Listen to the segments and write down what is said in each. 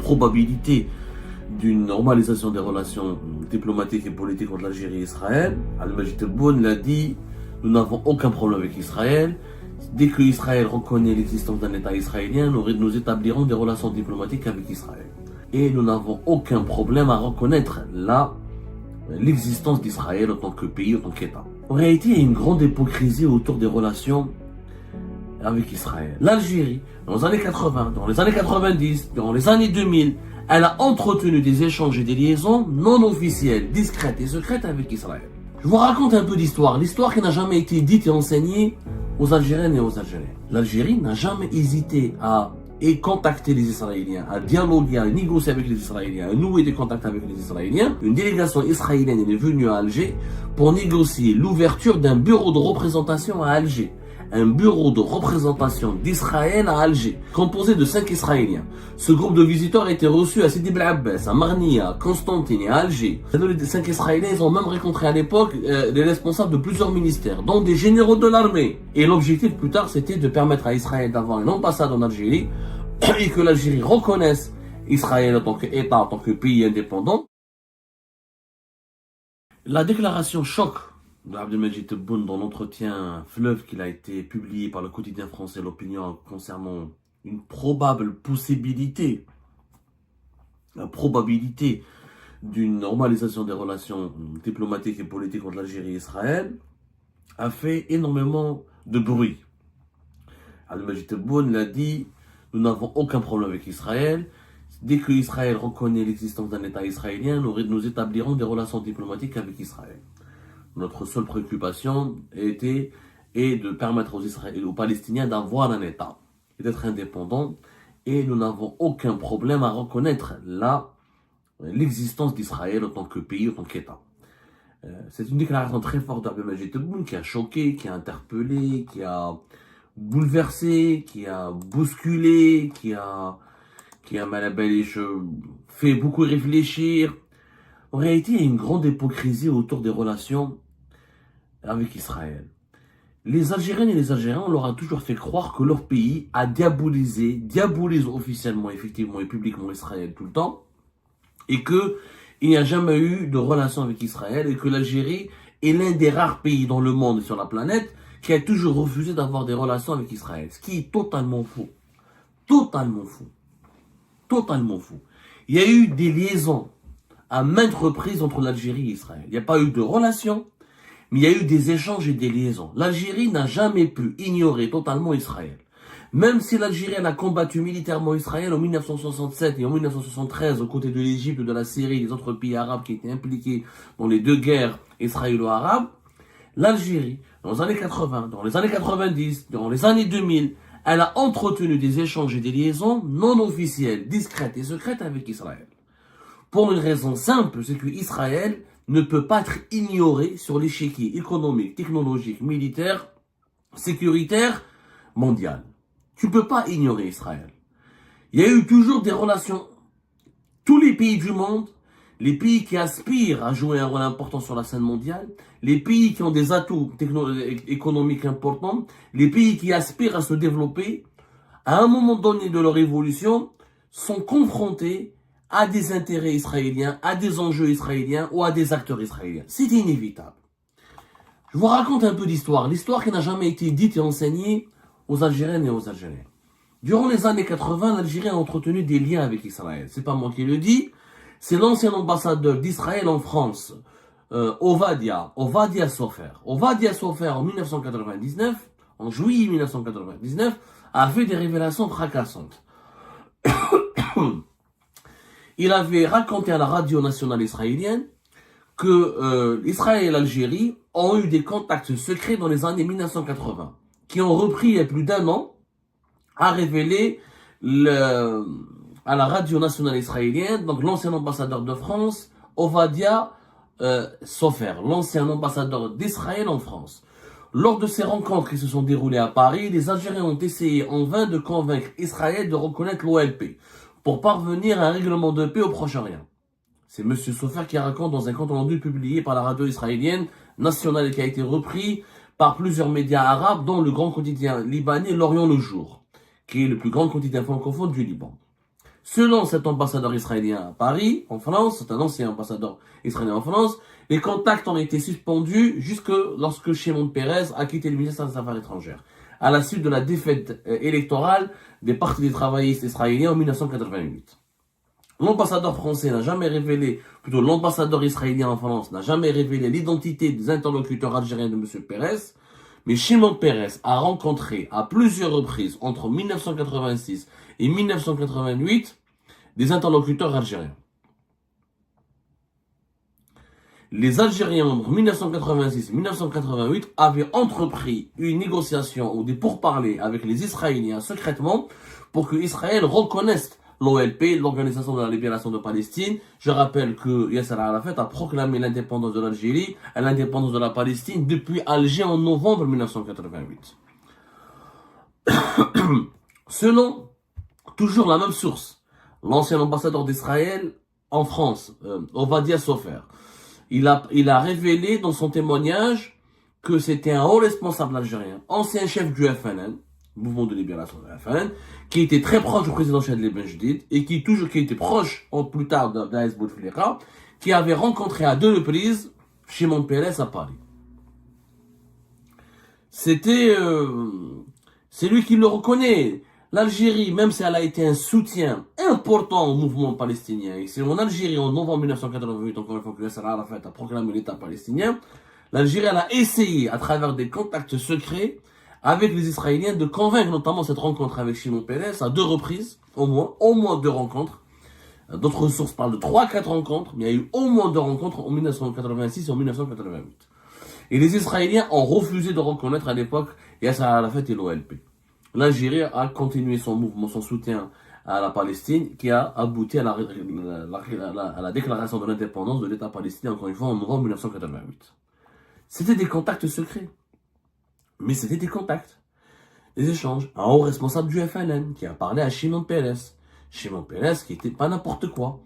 probabilité d'une normalisation des relations diplomatiques et politiques entre l'Algérie et Israël. Al-Majid Tebboune l'a dit, nous n'avons aucun problème avec Israël. Dès que Israël reconnaît l'existence d'un État israélien, nous établirons des relations diplomatiques avec Israël. Et nous n'avons aucun problème à reconnaître l'existence d'Israël en tant que pays, en tant qu'État. En réalité, il y a une grande hypocrisie autour des relations avec Israël. L'Algérie, dans les années 80, dans les années 90, dans les années 2000, elle a entretenu des échanges et des liaisons non officielles, discrètes et secrètes avec Israël. Je vous raconte un peu d'histoire, l'histoire qui n'a jamais été dite et enseignée aux Algériennes et aux Algériens. L'Algérie n'a jamais hésité à contacter les Israéliens, à dialoguer, à négocier avec les Israéliens, à nouer des contacts avec les Israéliens. Une délégation israélienne est venue à Alger pour négocier l'ouverture d'un bureau de représentation à Alger. Un bureau de représentation d'Israël à Alger, composé de 5 Israéliens. Ce groupe de visiteurs a été reçu à Sidi Bel Abbès, à Marnia, à Constantine et à Alger. Les 5 Israéliens, ils ont même rencontré à l'époque les responsables de plusieurs ministères, dont des généraux de l'armée. Et l'objectif plus tard, c'était de permettre à Israël d'avoir une ambassade en Algérie et que l'Algérie reconnaisse Israël en tant qu'État, en tant que pays indépendant. La déclaration choc d'Abdelmajid Tebboune dans l'entretien fleuve qu'il a été publié par le quotidien français L'Opinion concernant une probable possibilité, la probabilité d'une normalisation des relations diplomatiques et politiques entre l'Algérie et Israël a fait énormément de bruit. Abdelmajid Tebboune l'a dit, nous n'avons aucun problème avec Israël. Dès que Israël reconnaît l'existence d'un État israélien, nous établirons des relations diplomatiques avec Israël. Notre seule préoccupation était de permettre aux Palestiniens d'avoir un État et d'être indépendants. Et nous n'avons aucun problème à reconnaître l'existence d'Israël en tant que pays, en tant qu'État. C'est une déclaration très forte d'Abdelmajid Tebboune qui a choqué, qui a interpellé, qui a bouleversé, qui a bousculé, qui a fait beaucoup réfléchir. En réalité, il y a une grande hypocrisie autour des relations avec Israël. Les Algériennes et les Algériens, on leur a toujours fait croire que leur pays a diabolise officiellement, effectivement et publiquement Israël tout le temps, et qu'il n'y a jamais eu de relation avec Israël, et que l'Algérie est l'un des rares pays dans le monde et sur la planète qui a toujours refusé d'avoir des relations avec Israël. Ce qui est totalement faux. Totalement faux. Totalement faux. Il y a eu des liaisons à maintes reprises entre l'Algérie et Israël. Il n'y a pas eu de relations, mais il y a eu des échanges et des liaisons. L'Algérie n'a jamais pu ignorer totalement Israël. Même si l'Algérie a combattu militairement Israël en 1967 et en 1973 aux côtés de l'Égypte, de la Syrie et des autres pays arabes qui étaient impliqués dans les deux guerres israélo-arabes, l'Algérie, dans les années 80, dans les années 90, dans les années 2000, elle a entretenu des échanges et des liaisons non officielles, discrètes et secrètes avec Israël. Pour une raison simple, c'est que Israël ne peut pas être ignoré sur l'échiquier économique, technologique, militaire, sécuritaire, mondial. Tu ne peux pas ignorer Israël. Il y a eu toujours des relations. Tous les pays du monde, les pays qui aspirent à jouer un rôle important sur la scène mondiale, les pays qui ont des atouts économiques importants, les pays qui aspirent à se développer, à un moment donné de leur évolution, sont confrontés à des intérêts israéliens, à des enjeux israéliens ou à des acteurs israéliens. C'est inévitable. Je vous raconte un peu d'histoire, l'histoire qui n'a jamais été dite et enseignée aux Algériennes et aux Algériens. Durant les années 80, l'Algérie a entretenu des liens avec Israël. C'est pas moi qui le dis, c'est l'ancien ambassadeur d'Israël en France, Ovadia Sofer. Ovadia Sofer, en 1999, en juillet 1999, a fait des révélations fracassantes. Il avait raconté à la radio nationale israélienne que Israël et l'Algérie ont eu des contacts secrets dans les années 1980, qui ont repris il y a plus d'un an à révéler à la radio nationale israélienne, donc l'ancien ambassadeur de France, Ovadia Sofer, l'ancien ambassadeur d'Israël en France. Lors de ces rencontres qui se sont déroulées à Paris, les Algériens ont essayé en vain de convaincre Israël de reconnaître l'OLP pour parvenir à un règlement de paix au Proche-Orient. C'est M. Sofer qui raconte dans un compte rendu publié par la radio israélienne nationale et qui a été repris par plusieurs médias arabes, dont le grand quotidien libanais L'Orient le Jour, qui est le plus grand quotidien francophone du Liban. Selon cet ambassadeur israélien à Paris, en France, c'est un ancien ambassadeur israélien en France, les contacts ont été suspendus jusque lorsque Shimon Peres a quitté le ministère des Affaires étrangères, à la suite de la défaite électorale des partis des travaillistes israéliens en 1988. L'ambassadeur français n'a jamais révélé, plutôt l'ambassadeur israélien en France n'a jamais révélé l'identité des interlocuteurs algériens de M. Peres, mais Shimon Peres a rencontré à plusieurs reprises entre 1986 et 1988 des interlocuteurs algériens. Les Algériens entre 1986 et 1988 avaient entrepris une négociation ou des pourparlers avec les Israéliens secrètement pour que Israël reconnaisse l'OLP, l'Organisation de la Libération de Palestine. Je rappelle que Yasser Arafat a proclamé l'indépendance de l'Algérie et l'indépendance de la Palestine depuis Alger en novembre 1988. Selon toujours la même source, l'ancien ambassadeur d'Israël en France, Ovadia Sofer, il a révélé dans son témoignage que c'était un haut responsable algérien, ancien chef du FLN, mouvement de libération de la FLN, qui était très proche du président Chadli Benjedid et qui était proche, plus tard, d'Aïs Bouteflika, qui avait rencontré à 2 reprises Shimon Peres à Paris. C'est lui qui le reconnaît. L'Algérie, même si elle a été un soutien important au mouvement palestinien, et c'est en Algérie, en novembre 1988, encore une fois que Yasser Arafat a proclamé l'État palestinien, l'Algérie, elle a essayé, à travers des contacts secrets, avec les Israéliens, de convaincre notamment cette rencontre avec Shimon Peres, à 2 reprises, au moins 2 rencontres. D'autres sources parlent de 3-4 rencontres, mais il y a eu au moins 2 rencontres en 1986 et en 1988. Et les Israéliens ont refusé de reconnaître à l'époque Yasser Arafat et l'OLP. L'Algérie a continué son mouvement, son soutien à la Palestine, qui a abouti à la déclaration de l'indépendance de l'État palestinien, encore une fois, en novembre 1988. C'était des contacts secrets. Mais c'était des contacts, des échanges. Un haut responsable du FLN qui a parlé à Shimon Peres. Shimon Peres qui était pas n'importe quoi.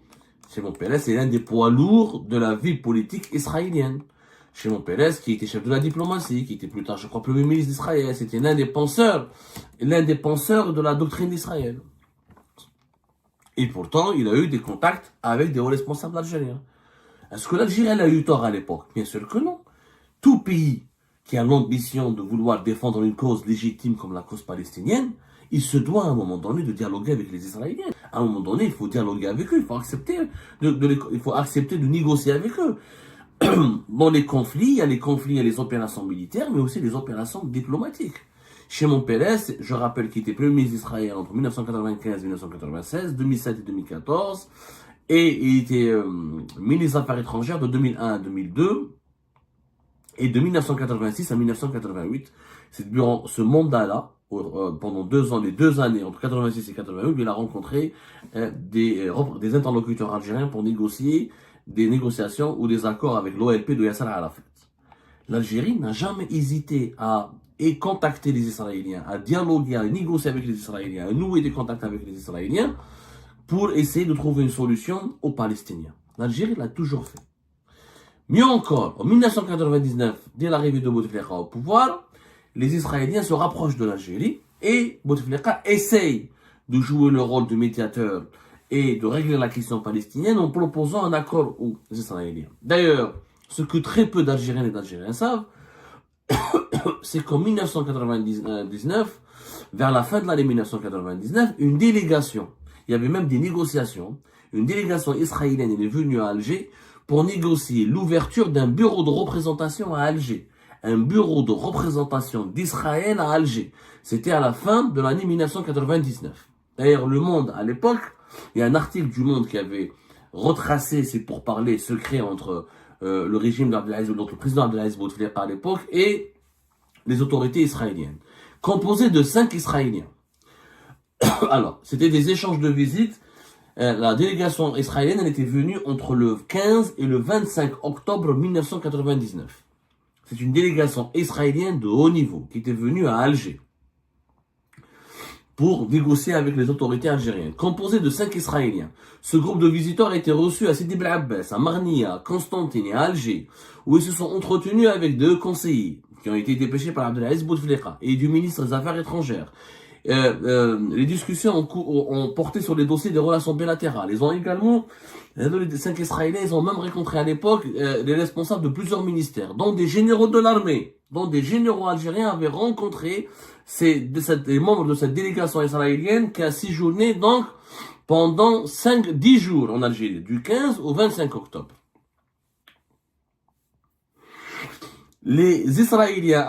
Shimon Peres est l'un des poids lourds de la vie politique israélienne. Shimon Peres qui était chef de la diplomatie, qui était plus tard, je crois, premier ministre d'Israël. C'était l'un des penseurs de la doctrine d'Israël. Et pourtant, il a eu des contacts avec des hauts responsables algériens. Est-ce que l'Algérie a eu tort à l'époque? Bien sûr que non. Tout pays qui a l'ambition de vouloir défendre une cause légitime comme la cause palestinienne, il se doit à un moment donné de dialoguer avec les Israéliens. À un moment donné, il faut dialoguer avec eux, il faut accepter de négocier avec eux. Dans les conflits, il y a les opérations militaires, mais aussi les opérations diplomatiques. Shimon Peres, je rappelle qu'il était premier ministre d'Israël entre 1995 et 1996, 2007 et 2014, et il était ministre des Affaires étrangères de 2001 à 2002, et de 1986 à 1988, c'est durant ce mandat-là, pendant 2 ans, les 2 années, entre 86 et 88, il a rencontré des interlocuteurs algériens pour négocier des négociations ou des accords avec l'OLP de Yasser Arafat. L'Algérie n'a jamais hésité à contacter les Israéliens, à dialoguer, à négocier avec les Israéliens, à nouer des contacts avec les Israéliens pour essayer de trouver une solution aux Palestiniens. L'Algérie l'a toujours fait. Mieux encore, en 1999, dès l'arrivée de Bouteflika au pouvoir, les Israéliens se rapprochent de l'Algérie et Bouteflika essaye de jouer le rôle de médiateur et de régler la question palestinienne en proposant un accord aux Israéliens. D'ailleurs, ce que très peu d'Algériens et d'Algériens savent, c'est qu'en 1999, vers la fin de l'année 1999, une délégation, il y avait même des négociations, une délégation israélienne est venue à Alger pour négocier l'ouverture d'un bureau de représentation à Alger. Un bureau de représentation d'Israël à Alger. C'était à la fin de l'année 1999. D'ailleurs, Le Monde, à l'époque, il y a un article du Monde qui avait retracé ces pourparlers secrets entre le régime d'Abdelaziz, donc le président Abdelaziz Bouteflika à l'époque, et les autorités israéliennes, composé de 5 Israéliens. Alors, c'était des échanges de visites. La délégation israélienne, elle était venue entre le 15 et le 25 octobre 1999. C'est une délégation israélienne de haut niveau qui était venue à Alger pour négocier avec les autorités algériennes, composé de 5 Israéliens. Ce groupe de visiteurs a été reçu à Sidi Bel Abbas, à Marnia, à Constantine et à Alger, où ils se sont entretenus avec 2 conseillers qui ont été dépêchés par Abdelaziz Bouteflika et du ministre des Affaires étrangères. Les discussions ont porté sur les dossiers des relations bilatérales. Ils ont également, les 5 Israéliens, ils ont même rencontré à l'époque les responsables de plusieurs ministères, dont des généraux de l'armée, dont des généraux algériens avaient rencontré les membres de cette délégation israélienne qui a séjourné donc pendant 10 jours en Algérie, du 15 au 25 octobre. Les Israéliens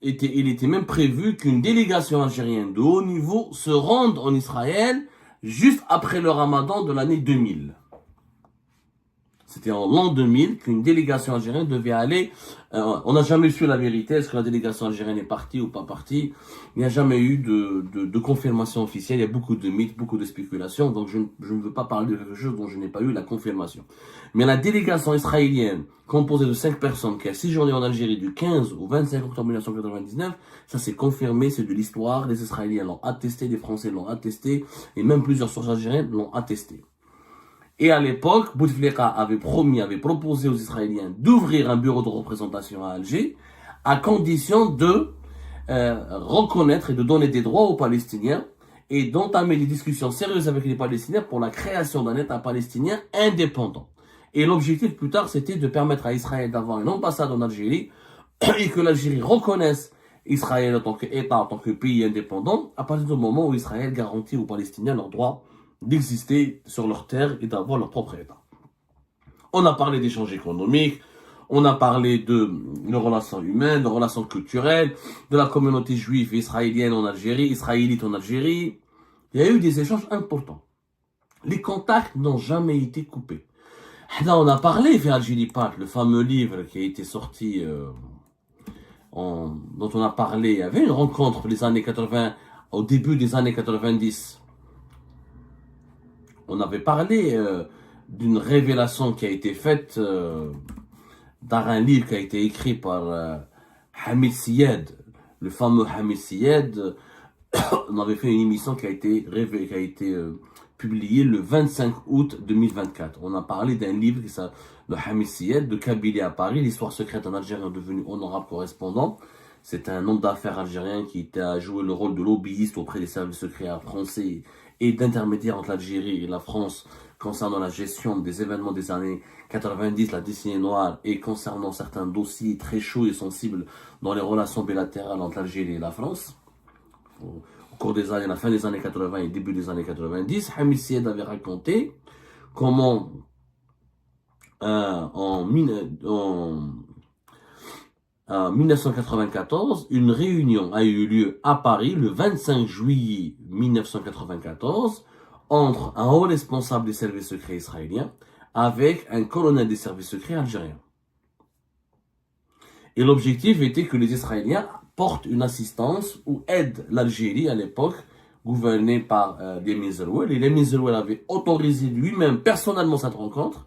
il était même prévu qu'une délégation algérienne de haut niveau se rende en Israël juste après le Ramadan de l'année 2000. C'était en l'an 2000 qu'une délégation algérienne devait aller. On n'a jamais su la vérité. Est-ce que la délégation algérienne est partie ou pas partie? Il n'y a jamais eu de confirmation officielle. Il y a beaucoup de mythes, beaucoup de spéculations. Donc je ne veux pas parler de quelque chose dont je n'ai pas eu la confirmation. Mais la délégation israélienne, composée de 5 personnes, qui a séjourné en Algérie du 15 au 25 octobre 1999, ça s'est confirmé, c'est de l'histoire. Les Israéliens l'ont attesté, les Français l'ont attesté, et même plusieurs sources algériennes l'ont attesté. Et à l'époque, Bouteflika avait proposé aux Israéliens d'ouvrir un bureau de représentation à Alger, à condition de reconnaître et de donner des droits aux Palestiniens et d'entamer des discussions sérieuses avec les Palestiniens pour la création d'un État palestinien indépendant. Et l'objectif plus tard, c'était de permettre à Israël d'avoir une ambassade en Algérie et que l'Algérie reconnaisse Israël en tant qu'État, en tant que pays indépendant, à partir du moment où Israël garantit aux Palestiniens leur droit d'exister sur leur terre et d'avoir leur propre État. On a parlé d'échanges économiques, on a parlé de relations humaines, de relations culturelles, de la communauté juive israélienne en Algérie, israélite en Algérie. Il y a eu des échanges importants. Les contacts n'ont jamais été coupés. Là, on a parlé vers Algérie Pat, le fameux livre qui a été sorti, dont on a parlé. Il y avait une rencontre les années 80, au début des années 90. On avait parlé d'une révélation qui a été faite dans un livre qui a été écrit par Hamid Syed, le fameux Hamid Syed. On avait fait une émission qui a été publiée le 25 août 2024. On a parlé d'un livre qui s'appelle le Hamid Syed de Kabylie à Paris, l'histoire secrète d'un Algérien devenu honorable correspondant. C'est un homme d'affaires algérien qui a joué le rôle de lobbyiste auprès des services secrets français et d'intermédiaire entre l'Algérie et la France concernant la gestion des événements des années 90, la décennie noire, et concernant certains dossiers très chauds et sensibles dans les relations bilatérales entre l'Algérie et la France. Au cours des années, la fin des années 80 et début des années 90, Hamid Syed avait raconté comment en 1994, une réunion a eu lieu à Paris le 25 juillet 1994 entre un haut responsable des services secrets israéliens avec un colonel des services secrets algériens. Et l'objectif était que les Israéliens portent une assistance ou aident l'Algérie à l'époque, gouvernée par Yamin Zerouel. Et Yamin Zerouel avait autorisé lui-même personnellement cette rencontre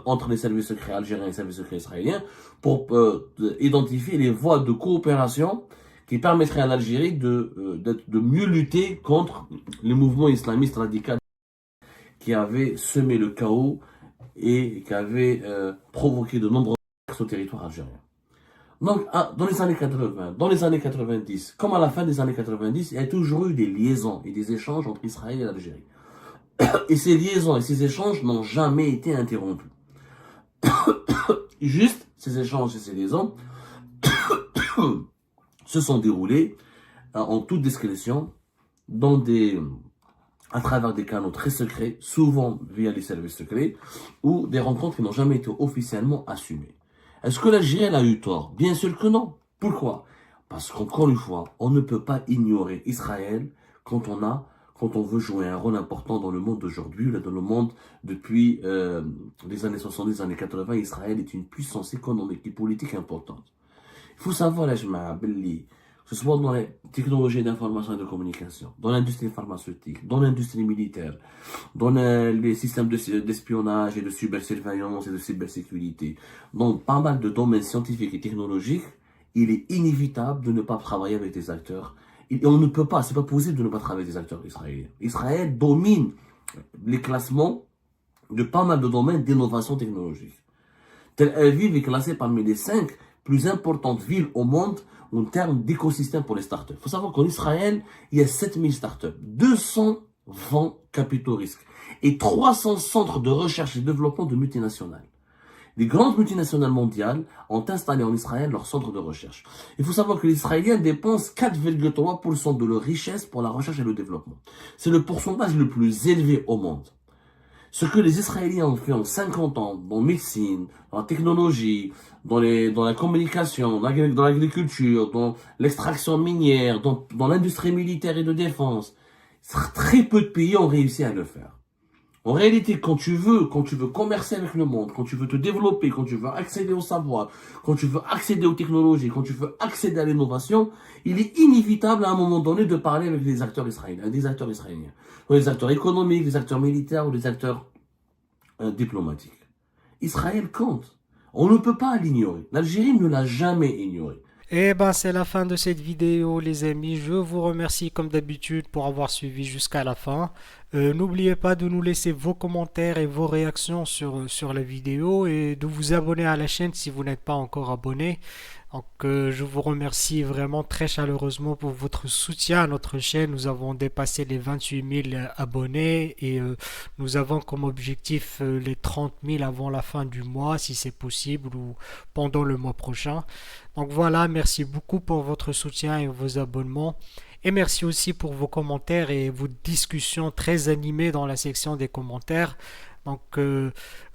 entre les services secrets algériens et les services secrets israéliens pour identifier les voies de coopération qui permettraient à l'Algérie de mieux lutter contre les mouvements islamistes radicaux qui avaient semé le chaos et qui avaient provoqué de nombreux actes au territoire algérien. Donc, dans les années 80, dans les années 90, comme à la fin des années 90, il y a toujours eu des liaisons et des échanges entre Israël et l'Algérie. Et ces liaisons et ces échanges n'ont jamais été interrompus. Juste, ces échanges et ces liaisons se sont déroulés en toute discrétion, à travers des canaux très secrets, souvent via les services secrets, ou des rencontres qui n'ont jamais été officiellement assumées. Est-ce que l'Algérie a eu tort? Bien sûr que non. Pourquoi? Parce qu'encore une fois, on ne peut pas ignorer Israël quand on veut jouer un rôle important dans le monde d'aujourd'hui, dans le monde depuis les années 70, les années 80, Israël est une puissance économique et politique importante. Il faut savoir, que ce soit dans les technologies d'information et de communication, dans l'industrie pharmaceutique, dans l'industrie militaire, dans les systèmes d'espionnage et de cybersurveillance et de cybersécurité, dans pas mal de domaines scientifiques et technologiques, il est inévitable de ne pas travailler avec des acteurs. Et on ne peut pas, c'est pas possible de ne pas travailler avec des acteurs israéliens. Israël domine les classements de pas mal de domaines d'innovation technologique. Tel Aviv est classé parmi les 5 plus importantes villes au monde en termes d'écosystème pour les startups. Il faut savoir qu'en Israël, il y a 7000 startups, 220 capitaux risques et 300 centres de recherche et développement de multinationales. Les grandes multinationales mondiales ont installé en Israël leur centre de recherche. Il faut savoir que les Israéliens dépensent 4,3% de leur richesse pour la recherche et le développement. C'est le pourcentage le plus élevé au monde. Ce que les Israéliens ont fait en 50 ans, dans la médecine, dans la technologie, dans la communication, dans l'agriculture, dans l'extraction minière, dans l'industrie militaire et de défense, très peu de pays ont réussi à le faire. En réalité, quand tu veux commercer avec le monde, quand tu veux te développer, quand tu veux accéder au savoir, quand tu veux accéder aux technologies, quand tu veux accéder à l'innovation, il est inévitable à un moment donné de parler avec des acteurs israéliens, des acteurs économiques, des acteurs militaires ou des acteurs diplomatiques. Israël compte. On ne peut pas l'ignorer. L'Algérie ne l'a jamais ignoré. Et ben c'est la fin de cette vidéo les amis, je vous remercie comme d'habitude pour avoir suivi jusqu'à la fin. N'oubliez pas de nous laisser vos commentaires et vos réactions sur la vidéo et de vous abonner à la chaîne si vous n'êtes pas encore abonné. Donc je vous remercie vraiment très chaleureusement pour votre soutien à notre chaîne. Nous avons dépassé les 28 000 abonnés et nous avons comme objectif les 30 000 avant la fin du mois si c'est possible ou pendant le mois prochain. Donc voilà, merci beaucoup pour votre soutien et vos abonnements. Et merci aussi pour vos commentaires et vos discussions très animées dans la section des commentaires. Donc,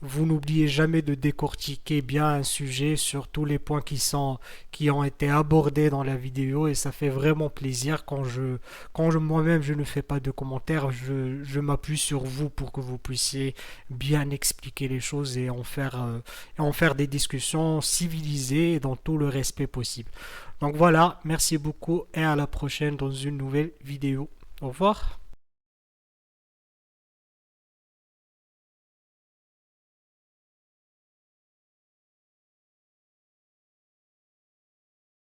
vous n'oubliez jamais de décortiquer bien un sujet sur tous les points qui ont été abordés dans la vidéo et ça fait vraiment plaisir moi-même je ne fais pas de commentaires, je m'appuie sur vous pour que vous puissiez bien expliquer les choses et en faire des discussions civilisées et dans tout le respect possible. Donc voilà, merci beaucoup et à la prochaine dans une nouvelle vidéo. Au revoir.